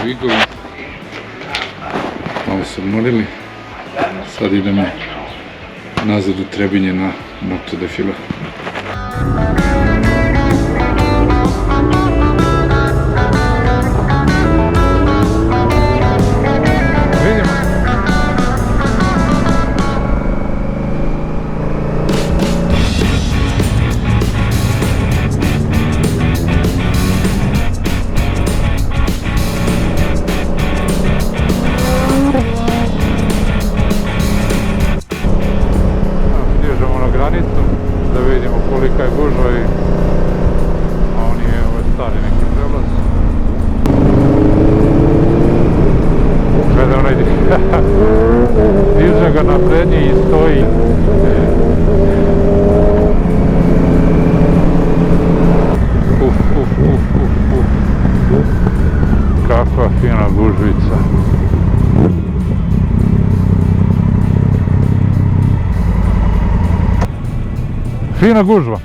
Žigovi. Malo se odmorili. Sad idemo nazad u Trebinje na motodefile. Da vidimo kolika je gužva i on je ovaj stari neki prelaz. Gleda onaj diže ga na prednji i stoji. Kakva fina gužvica. Fina gužva.